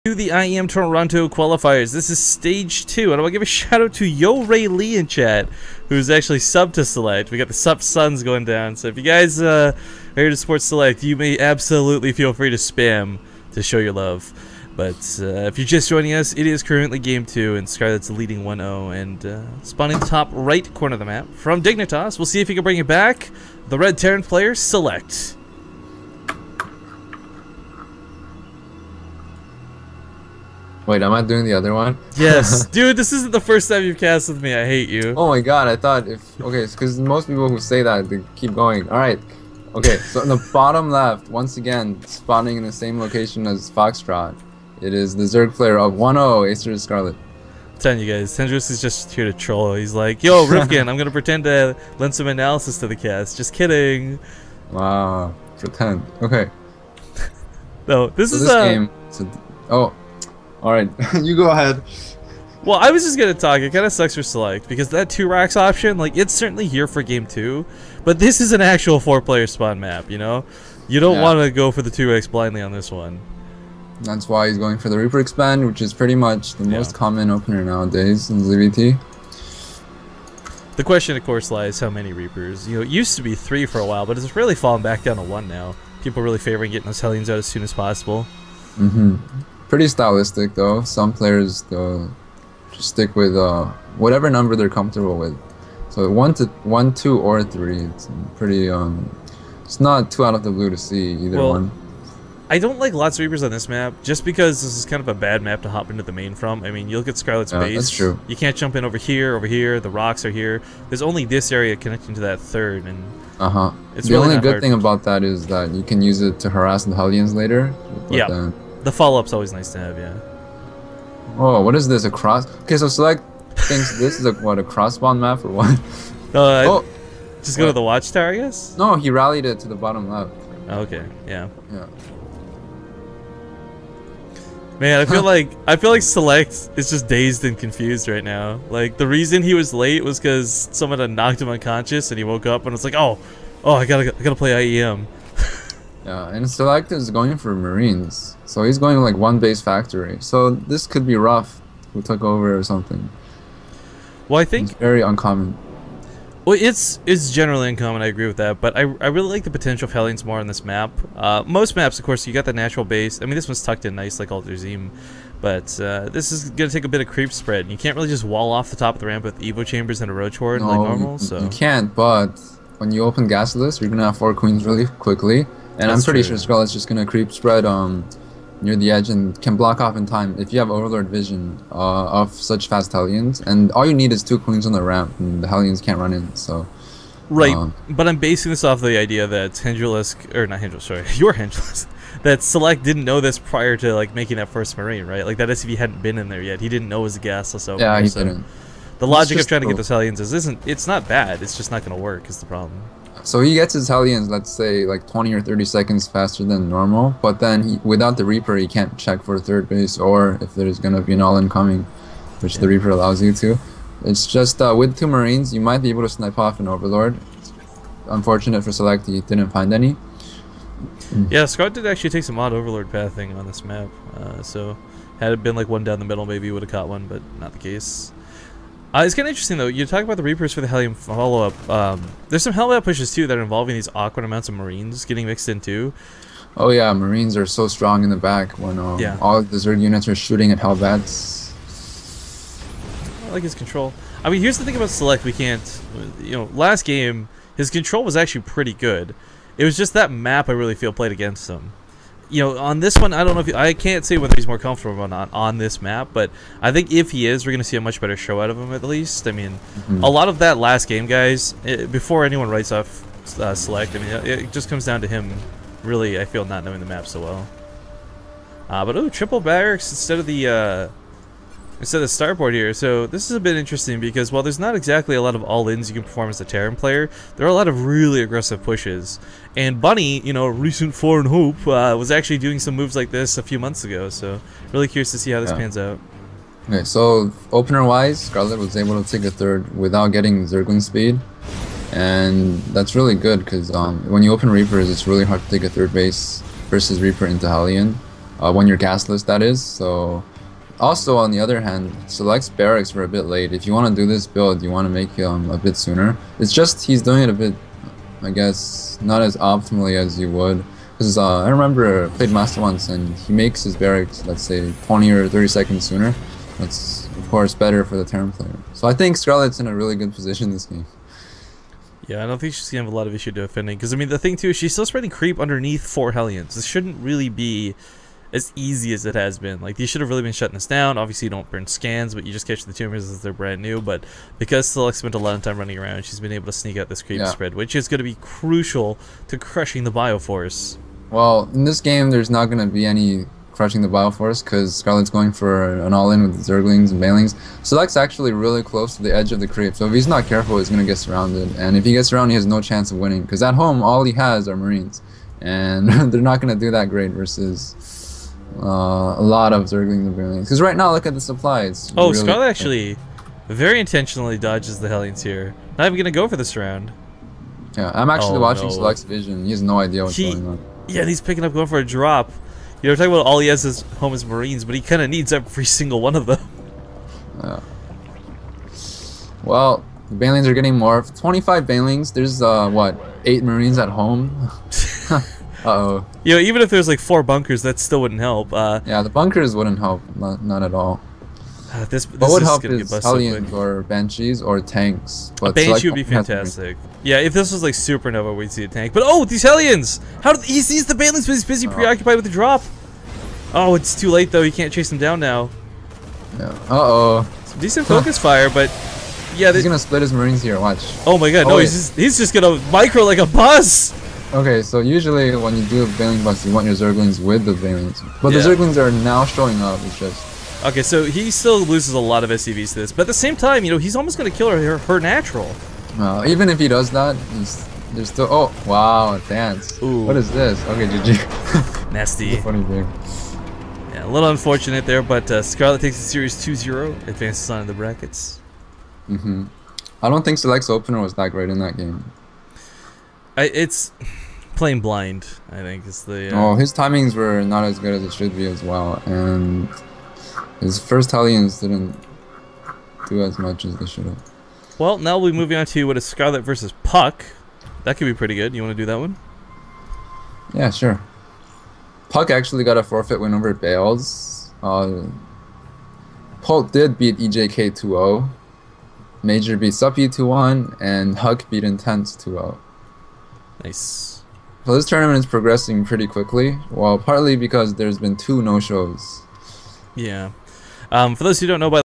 To the IEM Toronto qualifiers. This is stage 2, and I want to give a shout out to Yo Ray Lee in chat, who's actually subbed to SelecT. We got the sub suns going down, so if you guys are here to support SelecT, you may absolutely feel free to spam to show your love. But if you're just joining us, it is currently game 2, and Scarlett's leading 1-0, and spawning the top right corner of the map from Dignitas. We'll see if he can bring it back. The red Terran player, SelecT. Wait, am I doing the other one? Yes. Dude, this isn't the first time you've cast with me. I hate you. Oh my god, I thought if... Okay, because most people who say that, they keep going. Alright. Okay, so in the bottom left, once again, spawning in the same location as Foxtrot, it is the Zerg player of 1-0, Acer Scarlett. I'm telling you guys, Tendrils is just here to troll. He's like, yo, Rifkin, I'm going to pretend to lend some analysis to the cast. Just kidding. Wow. Pretend. Okay. No, this so is this game... Oh. Alright, you go ahead. Well, I was just gonna talk. It kind of sucks for SelecT because that 2 racks option, like, it's certainly here for game 2, but this is an actual 4-player spawn map, you know? You don't want to go for the 2 racks blindly on this one. That's why he's going for the Reaper expand, which is pretty much the most common opener nowadays in ZVT. The question, of course, lies how many Reapers. You know, it used to be 3 for a while, but it's really fallen back down to 1 now. People really favoring getting those Hellions out as soon as possible. Pretty stylistic though. Some players just stick with whatever number they're comfortable with. So 1, 2, or 3. It's pretty. It's not too out of the blue to see either one. I don't like lots of Reapers on this map, just because this is kind of a bad map to hop into the main from. I mean, you look at Scarlett's base. That's true. You can't jump in over here. The rocks are here. There's only this area connecting to that third, and it's the really only good hard. thing about that is that you can use it to harass the Hellions later. Yeah. The follow-up's always nice to have, yeah. Oh, what is this? A cross? Okay, so SelecT thinks this is a cross spawn map or what? Just go to the watchtower, I guess? No, he rallied it to the bottom left. Oh, okay, yeah. Yeah. Man, I feel like SelecT is just dazed and confused right now. Like, the reason he was late was because someone had knocked him unconscious and he woke up and was like, oh, I gotta play IEM. Yeah, and SelecT is going for Marines, so he's going like 1 base factory. So this could be rough. Who took over or something? Well, I think it's very uncommon. Well, it's generally uncommon. I agree with that, but I really like the potential of Hellions more on this map. Most maps, of course, you got the natural base. I mean, this one's tucked in nice like Alterzim, but this is gonna take a bit of creep spread. You can't really just wall off the top of the ramp with Evo chambers and a Roach Horde like normal. So you can't. But when you open Gasless, you're gonna have 4 queens really quickly. And I'm pretty sure Scarlett's just gonna creep spread near the edge and can block off in time if you have Overlord vision of such fast Hellions. And all you need is 2 queens on the ramp, and the Hellions can't run in. So but I'm basing this off the idea that your Hendrilisk, that SelecT didn't know this prior to like making that first Marine, right? Like that SCV hadn't been in there yet. He didn't know it was a gasless opener. Yeah, he didn't. The logic of trying to get those Hellions it's not bad. It's just not gonna work. Is the problem. So he gets his Hellions, let's say, like 20 or 30 seconds faster than normal, but then without the Reaper, he can't check for 3rd base, or if there's going to be an all-in coming, which the Reaper allows you to. It's just, with 2 Marines, you might be able to snipe off an Overlord. Unfortunate for SelecT, he didn't find any. Yeah, Scott did actually take some odd Overlord pathing on this map, so had it been like 1 down the middle, maybe he would have caught one, but not the case. It's kind of interesting though. You talk about the Reapers for the Hellion follow-up. There's some Hellbat pushes too that are involving these awkward amounts of Marines getting mixed in too. Oh yeah, Marines are so strong in the back when all the Zerg units are shooting at Hellbats. I like his control. I mean, here's the thing about SelecT. We can't, last game his control was actually pretty good. It was just that map I really feel played against him. On this one, I don't know if I can't say whether he's more comfortable or not on this map, but I think if he is, we're going to see a much better show out of him at least. I mean, a lot of that last game, guys, before anyone writes off SelecT, I mean, it just comes down to him really, I feel, not knowing the map so well. But triple barracks instead of the starboard here. So this is a bit interesting because while there's not exactly a lot of all-ins you can perform as a Terran player, there are a lot of really aggressive pushes. And Bunny, recent foreign hope, was actually doing some moves like this a few months ago. So really curious to see how this pans out. Okay, so opener-wise, Scarlett was able to take a 3rd without getting Zerglin speed. And that's really good because when you open Reapers, it's really hard to take a 3rd base versus Reaper into Hellion. when you're gasless, that is. So also on the other hand, SelecT's barracks were a bit late. If you want to do this build, you want to make him a bit sooner. It's just he's doing it a bit, I guess, not as optimally as you would. Because I remember I played Master once and he makes his barracks, let's say, 20 or 30 seconds sooner. That's, of course, better for the Terran player. So I think Scarlett's in a really good position this game. Yeah, I don't think she's going to have a lot of issue defending. Because, I mean, the thing, too, is she's still spreading creep underneath 4 Hellions. This shouldn't really be as easy as it has been. Like, these should have really been shutting this down. Obviously, you don't burn scans, but you just catch the tumors as they're brand new. But because SelecT spent a lot of time running around, she's been able to sneak out this creep spread, which is going to be crucial to crushing the Bioforce. Well, in this game, there's not going to be any crushing the Bioforce because Scarlett's going for an all-in with the Zerglings and Banelings. SelecT's actually really close to the edge of the creep, so if he's not careful, he's going to get surrounded. And if he gets surrounded, he has no chance of winning because at home, all he has are Marines. And they're not going to do that great versus a lot of Zerglings and Banelings. Because right now, look at the supply. It's really Scarlett actually very intentionally dodges the Hellions here. Not even going to go for this round. Yeah, I'm actually watching SelecT's vision. He has no idea what's going on. Yeah, and he's picking up going for a drop. You know, talking about all he has is home is Marines, but he kind of needs every single one of them. Yeah. Well, the Banelings are getting morphed. 25 Banelings. There's, what, 8 Marines at home? Uh-oh. You know, even if there's like 4 bunkers, that still wouldn't help. Yeah, the bunkers wouldn't help. Not at all. This what would is help gonna is get Hellions or Banshees or tanks. But a Banshee would be fantastic. Yeah, if this was like Supernova, we'd see a tank. But oh, these Hellions! He sees the Banelings, but he's busy preoccupied with the drop. Oh, it's too late though. He can't chase them down now. Yeah. Uh-oh. Some decent focus fire, but yeah, he's gonna split his Marines here. Watch. Oh my God! No, he's just gonna micro like a bus. Okay, so usually when you do a Baneling bus, you want your Zerglings with the Banelings. But the Zerglings are now showing up. It's just. Okay, so he still loses a lot of SCVs to this, but at the same time, you know, he's almost going to kill her natural. Even if he does that, there's still... Oh, wow, a dance. Ooh. What is this? Okay, GG. Nasty. Funny thing. Yeah, a little unfortunate there, but Scarlett takes the series 2-0, advances on in the brackets. I don't think SelecT's opener was that great in that game. It's playing blind, I think, is the... Oh, his timings were not as good as it should be as well, and... his first Hellions didn't do as much as they should have. Well, now we'll be moving on to what is Scarlett versus Puck. That could be pretty good. You want to do that one? Yeah, sure. Puck actually got a forfeit win over Bales. Polt did beat EJK 2-0. Major beat Suppy 2-1, and Huck beat Intense 2-0. Nice. So this tournament is progressing pretty quickly, well, partly because there's been 2 no-shows. Yeah. For those who don't know, by